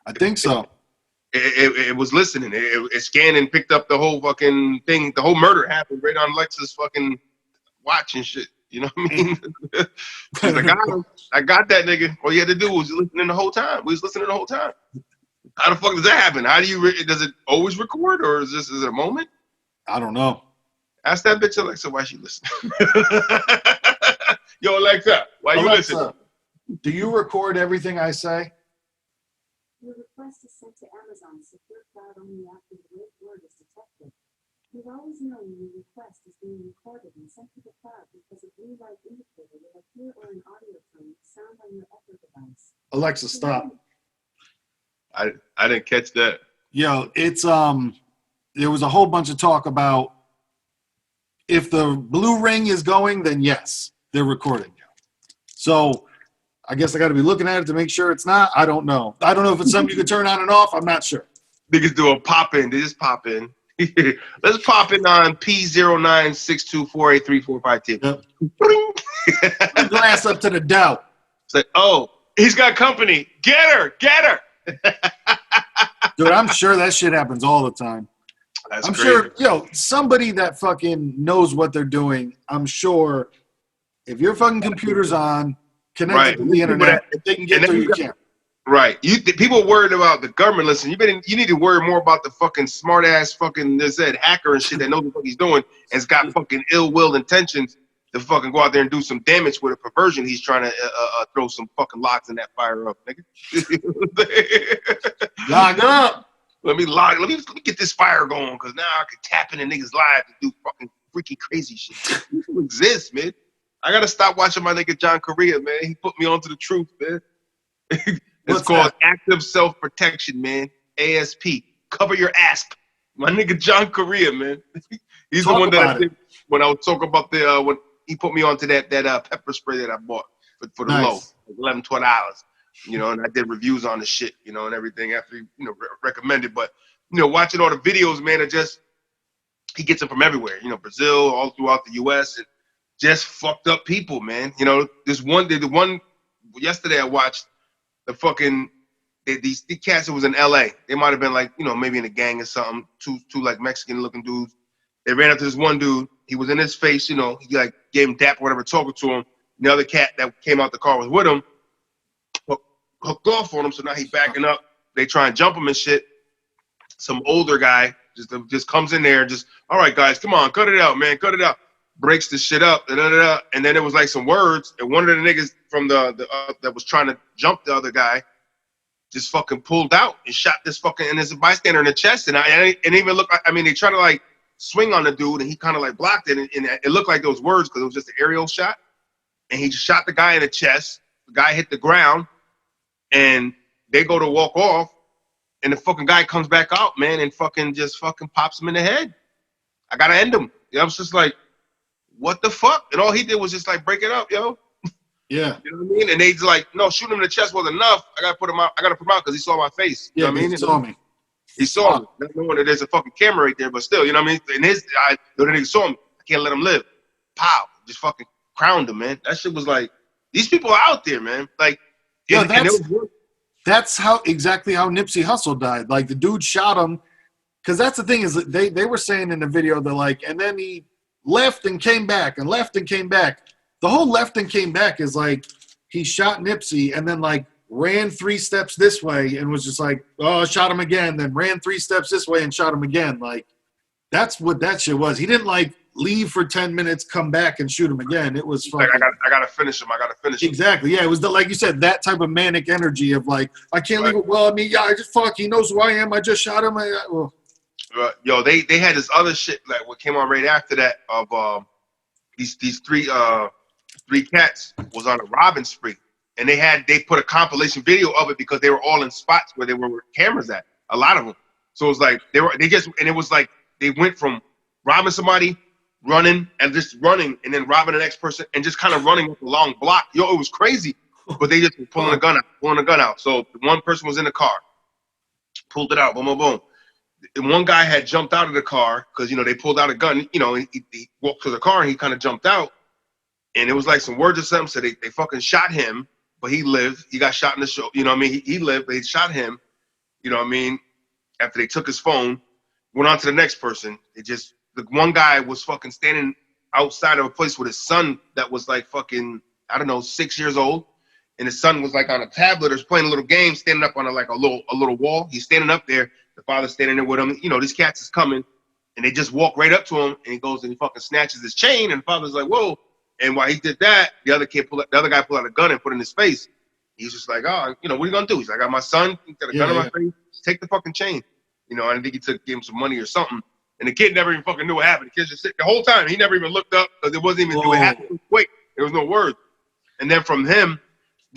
I think so. It was listening. It scanned and picked up the whole fucking thing. The whole murder happened right on Lex's fucking watch and shit. You know what I mean? He's like, I got that nigga. All you had to do was listening the whole time. We was listening the whole time. How the fuck does that happen? How do you? Does it always record, or is it a moment? I don't know. Ask that bitch Alexa why she listening. Yo, Alexa, why you listening? Do you record everything I say? Your request is sent to Amazon's secure cloud only after the wait word is detected. You've always known your request is being recorded and sent to the cloud because a blue light indicator will appear or an audio tone will sound on your Echo device. Alexa, stop. I didn't catch that. Yo, it's there was a whole bunch of talk about if the blue ring is going, then yes, they're recording you. So I guess I got to be looking at it to make sure it's not. I don't know. I don't know if it's something you can turn on and off. I'm not sure. Niggas do a pop in. They just pop in. Let's pop in on P0962483452. Yep. Glass up to the doubt. It's like, oh, he's got company. Get her. Dude, I'm sure that shit happens all the time. I'm crazy. Sure, somebody that fucking knows what they're doing, I'm sure if your fucking computer's on, connected to the internet, they can get through your camera. Right. People worried about the government. Listen, you need to worry more about the fucking smart ass fucking hacker and shit that knows what he's doing and's got fucking ill-willed intentions to fucking go out there and do some damage with a perversion. He's trying to throw some fucking locks in that fire up, nigga. Lock up. Let me get this fire going because now I can tap into niggas' lives and do fucking freaky crazy shit. It exists, man. I gotta stop watching my nigga John Correa, man. He put me onto the truth, man. It's called active self-protection, man. ASP. Cover your asp. My nigga John Correa, man. He's the one that I think when I was talking about when he put me onto that pepper spray that I bought for the low, like $11, $12. And I did reviews on the shit, and everything after he, recommended. But, watching all the videos, man, he gets them from everywhere, Brazil, all throughout the U.S., and just fucked up people, man. The one yesterday I watched the fucking, these cats that was in L.A. They might have been like, maybe in a gang or something, two like Mexican-looking dudes. They ran up to this one dude. He was in his face, he like gave him dap or whatever, talking to him. And the other cat that came out the car was with him. Hooked off on him, so now he's backing up. They try and jump him and shit. Some older guy just comes in there, all right, guys, come on, cut it out, man, cut it out. Breaks the shit up, and then it was like some words, and one of the niggas from the that was trying to jump the other guy just fucking pulled out and shot this fucking, and there's a bystander in the chest, and it even looked like, I mean, they try to like swing on the dude, and he kind of like blocked it, and it looked like those words because it was just an aerial shot, and he just shot the guy in the chest. The guy hit the ground, and they go to walk off, and the fucking guy comes back out, man, and fucking just fucking pops him in the head. I gotta end him. I was just like, what the fuck? And all he did was just like break it up, yo. Yeah. You know what I mean? And they just like, no, shooting him in the chest wasn't enough. I gotta put him out. I gotta put him out because he saw my face. You know what I mean? He saw me. He saw me. Not knowing that there's a fucking camera right there, but still, you know what I mean? In his eye, the nigga saw me. I can't let him live. Pow. Just fucking crowned him, man. That shit was like, these people are out there, man. Like, yeah, that's exactly how Nipsey Hussle died. Like, the dude shot him, because that's the thing is that they were saying in the video, they're like, and then he left and came back and left and came back. The whole left and came back is like, he shot Nipsey and then like ran 3 steps this way and was just like, oh, shot him again. Then ran 3 steps this way and shot him again. Like, that's what that shit was. He didn't like leave for 10 minutes, come back and shoot him again. It was fucking, like, I gotta finish him. I gotta finish him. Exactly. Yeah, it was like you said, that type of manic energy of like, I can't leave it. Well, I mean, yeah, I just he knows who I am. I just shot him. Yo, they had this other shit like what came on right after that of these three cats was on a robbing spree, and they put a compilation video of it because they were all in spots where there were cameras at, a lot of them. So it was like it was like they went from robbing somebody, running and then robbing the next person and just kind of running up a long block. Yo, it was crazy, but they just were pulling a gun out. So one person was in the car, pulled it out, boom, boom, boom. And one guy had jumped out of the car because, you know, they pulled out a gun, you know, and he walked to the car and he kind of jumped out. And it was like some words or something. So they fucking shot him, but he lived. He got shot in the show. You know what I mean? He lived, but they shot him. You know what I mean? After they took his phone, went on to the next person. The one guy was fucking standing outside of a place with his son that was like fucking, I don't know, 6 years old. And his son was like on a tablet or playing a little game, standing up on a little wall. He's standing up there. The father's standing there with him. You know, these cats is coming, and they just walk right up to him, and he goes and he fucking snatches his chain, and the father's like, whoa. And while he did that, the other guy pulled out a gun and put it in his face. He's just like, oh, you know, what are you gonna do? He's like, I got my son, he's got a gun in my face. Just take the fucking chain. You know, I think he gave him some money or something. And the kid never even fucking knew what happened. The kid just the whole time. He never even looked up because it wasn't even, it happened quick. There was no word. And then from him,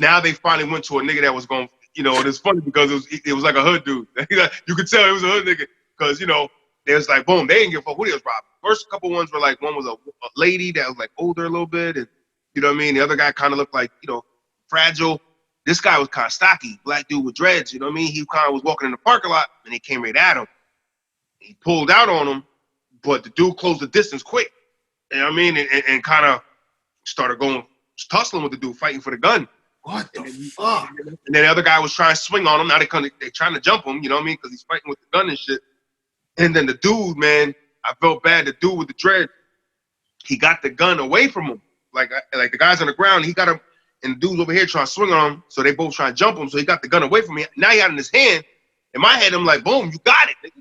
now they finally went to a nigga that was going, you know, and it's funny because it was like a hood dude. You could tell it was a hood nigga because, you know, there's like, boom, they didn't give a fuck who they was robbing. First couple ones were like, one was a lady that was like older a little bit. And you know what I mean? The other guy kind of looked like, you know, fragile. This guy was kind of stocky, black dude with dreads. You know what I mean? He kind of was walking in the parking lot and he came right at him. He pulled out on him, but the dude closed the distance quick. You know what I mean? And kind of started tussling with the dude, fighting for the gun. What the fuck? And then the other guy was trying to swing on him. Now they're trying to jump him, you know what I mean? Because he's fighting with the gun and shit. And then the dude, man, I felt bad. The dude with the dread, he got the gun away from him. Like the guy's on the ground, he got him, and the dude's over here trying to swing on him. So they both trying to jump him. So he got the gun away from me. Now he had it in his hand. In my head, I'm like, boom, you got it.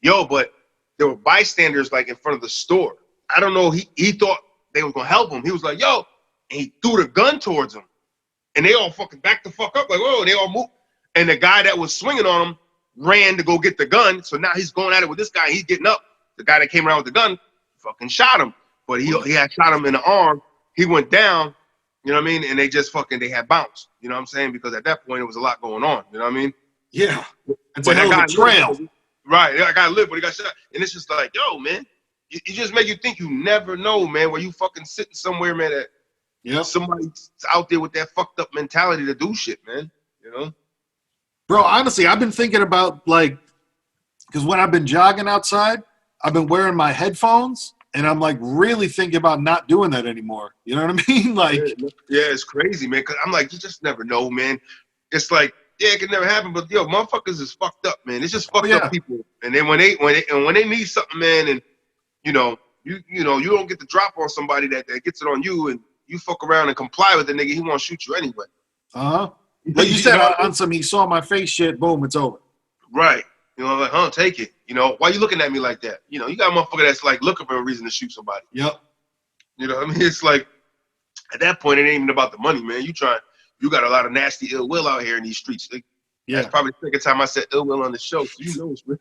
Yo, but there were bystanders like in front of the store. I don't know. He thought they were gonna help him. He was like, yo, and he threw the gun towards him. And they all fucking backed the fuck up, like, whoa, they all moved. And the guy that was swinging on him ran to go get the gun. So now he's going at it with this guy. He's getting up. The guy that came around with the gun fucking shot him. But he had shot him in the arm. He went down, you know what I mean? And they just they had bounced. You know what I'm saying? Because at that point, it was a lot going on. You know what I mean? Yeah. But that guy trail. Right. That guy lived, but he got shot. And it's just like, yo, man, you just make you think you never know, man, where you fucking sitting somewhere, man, that somebody's out there with that fucked up mentality to do shit, man. You know? Bro, honestly, I've been thinking about, like, because when I've been jogging outside, I've been wearing my headphones, and I'm, like, really thinking about not doing that anymore. You know what I mean? Like, yeah, it's crazy, man, because I'm like, you just never know, man. It's like, yeah, it could never happen, but, yo, motherfuckers is fucked up, man. It's just fucked up people. And then when they need something, man, and, you know, you don't get the drop on somebody that gets it on you, and you fuck around and comply with the nigga, he won't shoot you anyway. Uh-huh. Like you said, on some he saw my face shit, boom, it's over. Right. You know, like, take it. You know, why you looking at me like that? You know, you got a motherfucker that's like looking for a reason to shoot somebody. Yep. You know what I mean? It's like, at that point, it ain't even about the money, man. You got a lot of nasty ill will out here in these streets. Yeah. That's probably the second time I said ill will on the show. So you know it's real.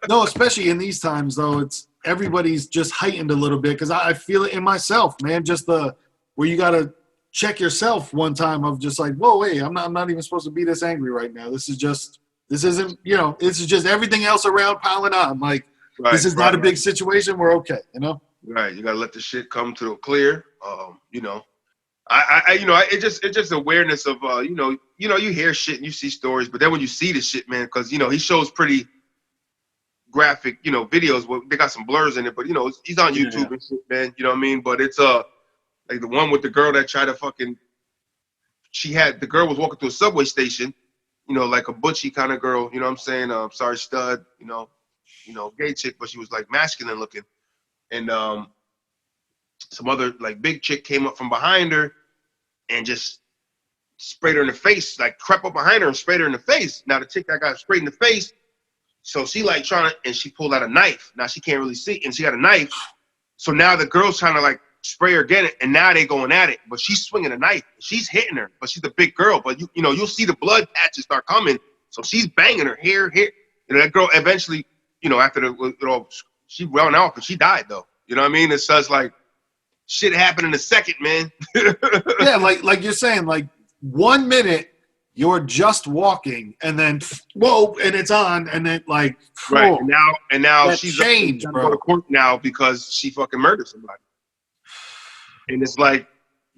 No, especially in these times, though, it's everybody's just heightened a little bit because I feel it in myself, man. Just where you got to check yourself one time of just like, whoa, wait, I'm not even supposed to be this angry right now. This isn't, this is just everything else around piling on. Like, this is not a big situation. We're okay, Right. You got to let the shit come to a clear. It's just awareness of, you hear shit and you see stories, but then when you see the shit, man, because, he shows pretty graphic, videos where they got some blurs in it, but, he's on YouTube and shit, man, you know what I mean? But it's, like the one with the girl that tried to the girl was walking through a subway station, like a butchy kind of girl, you know what I'm saying? Sorry, stud, gay chick, but she was like masculine looking. And, some other like big chick came up from behind her and just sprayed her in the face, like crept up behind her and sprayed her in the face. Now the chick that got sprayed in the face, so she like and she pulled out a knife. Now she can't really see, and she got a knife. So now the girl's trying to like spray her again, and now they going at it. But she's swinging a knife. She's hitting her, but she's a big girl. But you'll see the blood patches start coming. So she's banging her here. That girl eventually, after she ran off and she died though. You know what I mean? It says like, shit happened in a second, man. Yeah, like you're saying, like 1 minute you're just walking, and then whoa, and it's on, and then like right. And now she's changed, going bro. to go to court now because she fucking murdered somebody. And it's like,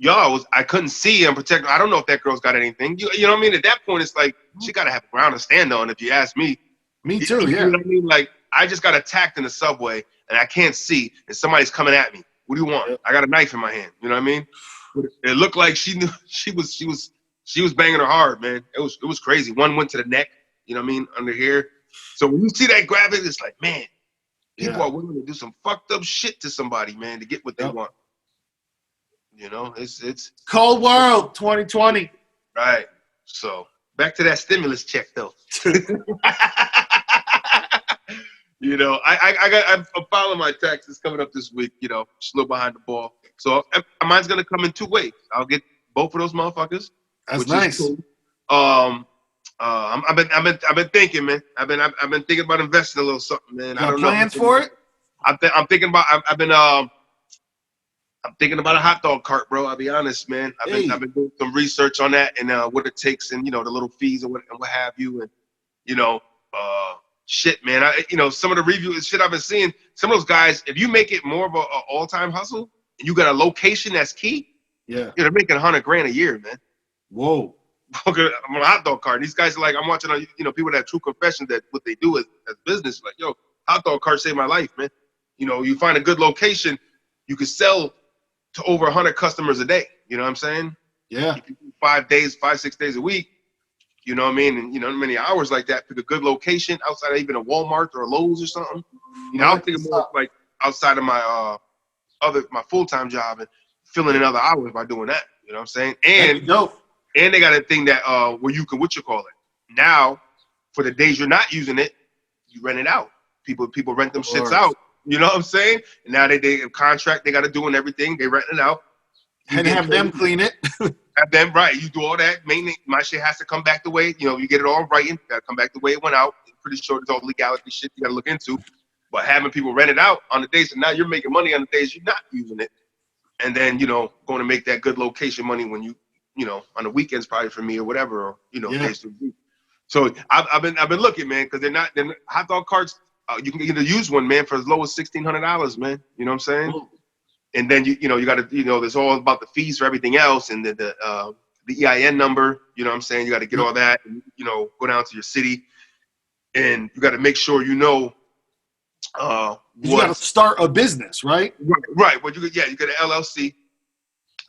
I couldn't see and protect her. I don't know if that girl's got anything. You know what I mean? At that point, it's like she got to have ground to stand on. If you ask me. Me too. You Yeah. know what I mean? Like I just got attacked in the subway, and I can't see, and somebody's coming at me. What do you want? I got a knife in my hand. You know what I mean? It looked like she knew she was banging her hard, man. It was crazy. One went to the neck, you know what I mean, under here. So when you see that graphic, it's like, man, people are willing to do some fucked up shit to somebody, man, to get what they want. It's cold world 2020. Right. So back to that stimulus check though. I'm filing my taxes coming up this week, just a little behind the ball. So mine's gonna come in 2 ways. I'll get both of those motherfuckers. That's nice. Cool. I've been thinking, man. I've been thinking about investing a little something, man. Got plans for it? I'm thinking about. I'm thinking about a hot dog cart, bro. I'll be honest, man. I've been doing some research on that and what it takes, and the little fees and what have you, and shit, man. Some of the reviews, shit I've been seeing. Some of those guys, if you make it more of a all-time hustle, and you got a location that's key, they're making $100,000 a year, man. Whoa. I'm on a hot dog cart. These guys are like, I'm watching on, people that have true confessions that what they do as business, like, yo, hot dog cart saved my life, man. You find a good location, you could sell to over 100 customers a day. You know what I'm saying? Yeah. If you do 5, 6 days a week, you know what I mean? And, many hours like that, pick a good location outside of even a Walmart or a Lowe's or something. I'm thinking more like outside of my my full-time job and filling in other hours by doing that. You know what I'm saying? And they got a thing that where you can now for the days you're not using it, you rent it out. People rent them shits out. You know what I'm saying? And now they have contract they got to do and everything. They rent it out. And have them clean it. Have them, right. You do all that. Maintenance. My shit has to come back the way, you get it all right. Got to come back the way it went out. I'm pretty sure there's all legality shit you got to look into. But having people rent it out on the days, and now you're making money on the days you're not using it. And then, going to make that good location money when you on the weekends probably for me or whatever, or, days to the week. So I've been looking, man, because they're hot dog carts. You can get a used one, man, for as low as $1,600, man. You know what I'm saying? Ooh. And then you got to there's all about the fees for everything else and the EIN number. You know what I'm saying? You got to get all that and go down to your city, and you got to make sure you got to start a business, right? Right. Well, you get an LLC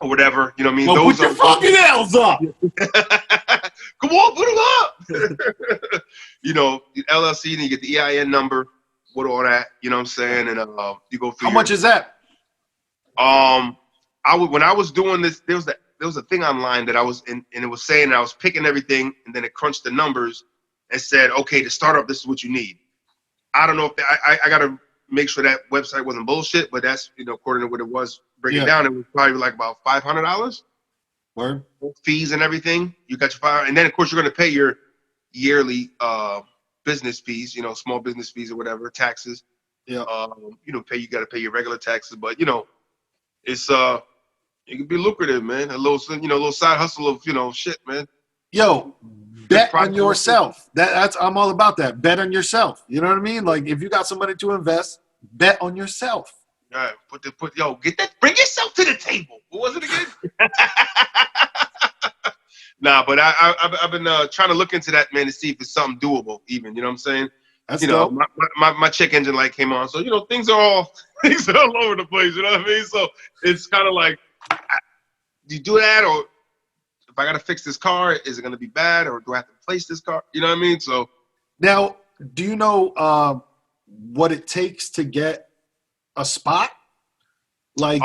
or whatever. You know what I mean? Well, put your fucking L's up. Come on, put them up. LLC, and you get the EIN number with all that. You know what I'm saying? And you go through. How much is that? When I was doing this, there was a thing online that I was in, and it was saying I was picking everything, and then it crunched the numbers and said, okay, to start up, this is what you need. I don't know if I got to make sure that website wasn't bullshit, but that's according to what it was breaking down, it was probably like about $500. Word. fees and everything. You got your fire, and then of course you're going to pay your yearly business fees, small business fees or whatever, taxes. Yeah. You got to pay your regular taxes, but it's it can be lucrative, man. A little side hustle of shit, man. Yo, bet on product. yourself. That's I'm all about that. Bet on yourself. You know what I mean? Like if you got some money to invest, bet on yourself. All right, get that. Bring yourself to the table. What was it again? Nah, but I've been trying to look into that, man, to see if it's something doable. Even, you know what I'm saying? That's dope. My check engine light came on, so things are all over the place. You know what I mean? So it's kind of like, do you do that, or if I gotta fix this car, is it gonna be bad, or do I have to replace this car? You know what I mean? So now, do you know what it takes to get a spot? Like,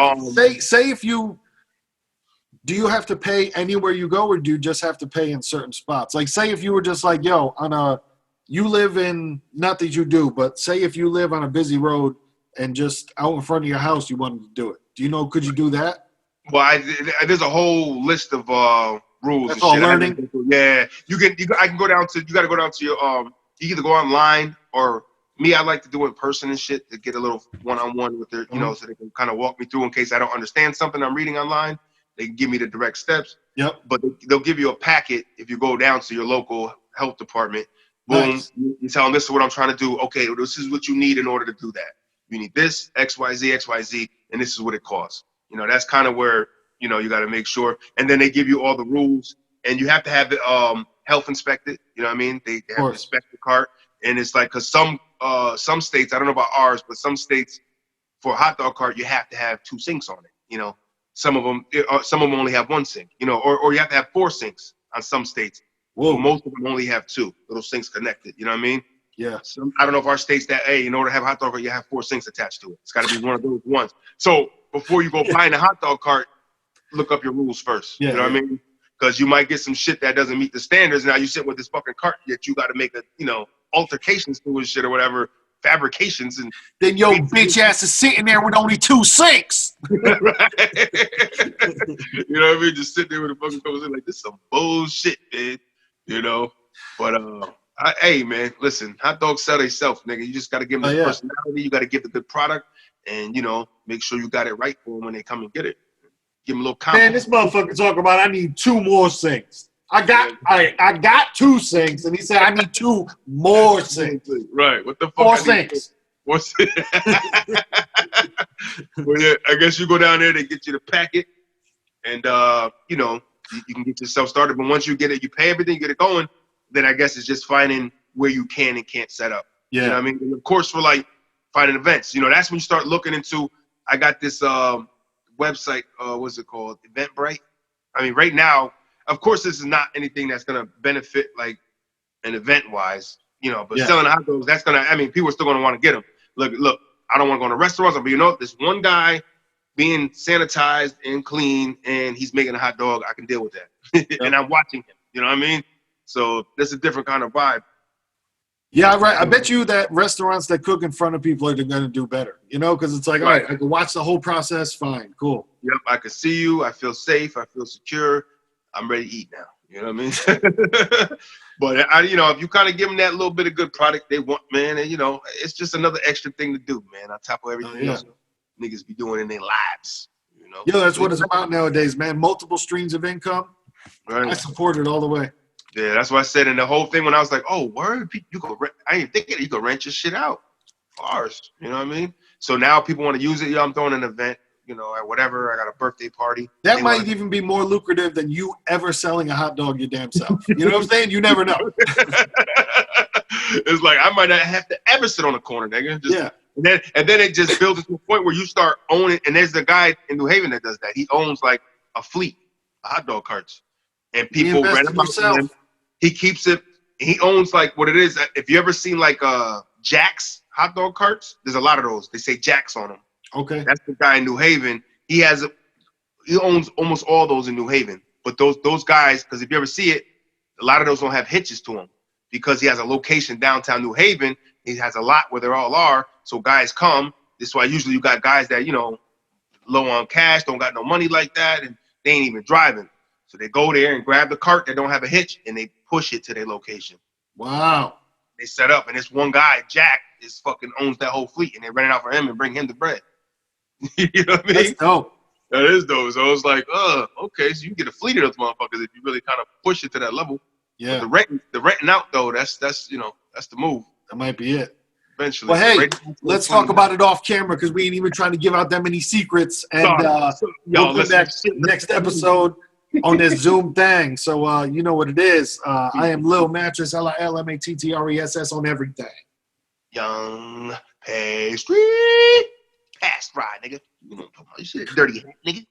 say if you do, you have to pay anywhere you go, or do you just have to pay in certain spots? Like, say if you were just like, yo, you live in, not that you do, but say if you live on a busy road and just out in front of your house, you wanted to do it. Do you know? Could you do that? Well, there's a whole list of rules. That's and all shit. learning. Yeah, I can go down to. You got to go down to your You either go online, or me. I like to do it in person and shit to get a little one-on-one with their, so they can kind of walk me through in case I don't understand something I'm reading online. They can give me the direct steps. Yep. But they'll give you a packet if you go down to your local health department. Boom. Nice. You tell them this is what I'm trying to do. Okay, well, this is what you need in order to do that. You need this, XYZ, and this is what it costs. That's kind of where, you got to make sure. And then they give you all the rules, and you have to have it health inspected. You know what I mean? They have to inspect the cart. And it's like, because some states, I don't know about ours, but some states for a hot dog cart, you have to have 2 sinks on it. Some of them only have 1 sink, or you have to have 4 sinks on some states. Whoa. Most of them only have 2 little sinks connected. You know what I mean? Yeah. I don't know if our states that, hey, in order to have a hot dog cart, you have 4 sinks attached to it. It's got to be one of those ones. So before you go buying a hot dog cart, look up your rules first. Yeah, you know what I mean? Because you might get some shit that doesn't meet the standards. Now you sit with this fucking cart that you got to make altercations to and shit or whatever, fabrications, and then your bitch ass is sitting there with only 2 sinks. Right. You know what I mean? Just sitting there with a fucking conversation like, this is some bullshit, man. But hey, man, listen, hot dogs sell themselves, nigga. You just got to give them the personality. You got to give the good product, and make sure you got it right for them when they come and get it. Give them a little compliment. Man, this motherfucker talking about I need 2 more sinks. I got 2 sinks, and he said I need 2 more sinks. Right? What the fuck? 4 sinks. What's it? Well, yeah, I guess you go down there, they get you the packet, and you can get yourself started. But once you get it, you pay everything, you get it going. Then I guess it's just finding where you can and can't set up. Yeah. You know what I mean? And of course, for like finding events, that's when you start looking into. I got this website. What's it called? Eventbrite. I mean, right now, of course, this is not anything that's gonna benefit like an event wise, But selling hot dogs, that's gonna. I mean, people are still gonna want to get them. Look. I don't want to go to restaurants, but this one guy being sanitized and clean, and he's making a hot dog. I can deal with that, and I'm watching him. You know what I mean? So that's a different kind of vibe. Yeah, right. I bet you that restaurants that cook in front of people are going to do better, because it's like, all right, I can watch the whole process. Fine, cool. Yep, I can see you. I feel safe. I feel secure. I'm ready to eat now. You know what I mean? But if you kind of give them that little bit of good product they want, man, and it's just another extra thing to do, man. On top of everything else niggas be doing in their lives. Yeah, that's what it's about nowadays, man. Multiple streams of income. Right. I support it all the way. Yeah, that's what I said. And the whole thing when I was like, oh, word, you go. I ain't thinking you could rent your shit out. Bars, you know what I mean? So now people want to use it. Yeah, I'm throwing an event. At whatever, I got a birthday party. That might even be more lucrative than you ever selling a hot dog your damn self. You know what I'm saying? You never know. It's like I might not have to ever sit on a corner, nigga. And then it just builds to a point where you start owning. And there's the guy in New Haven that does that. He owns like a fleet of hot dog carts, and people rent them out to him. He keeps it. He owns like what it is. If you ever seen like Jack's hot dog carts, there's a lot of those. They say Jack's on them. Okay. That's the guy in New Haven. He owns almost all those in New Haven. But those guys, because if you ever see it, a lot of those don't have hitches to them because he has a location downtown New Haven. He has a lot where they all are. So guys come. This is why usually you got guys that, low on cash, don't got no money like that, and they ain't even driving. So they go there and grab the cart that don't have a hitch, and they push it to their location. Wow. They set up, and this one guy, Jack, is fucking owns that whole fleet, and they rent it out for him and bring him the bread. You know what I mean? That's dope. That is dope. So I was like, okay, so you can get a fleet of those motherfuckers if you really kind of push it to that level. Yeah. But the renting out though, that's that's the move. That might be it. Eventually. Well, hey, So let's talk about it off camera because we ain't even trying to give out that many secrets. And we'll come back next episode on this Zoom thing. So you know what it is. I am Lil Mattress, LILMATTRESS on everything. Young pastry. Past ride, nigga. You know what I'm talking about. You see that dirty hat, nigga.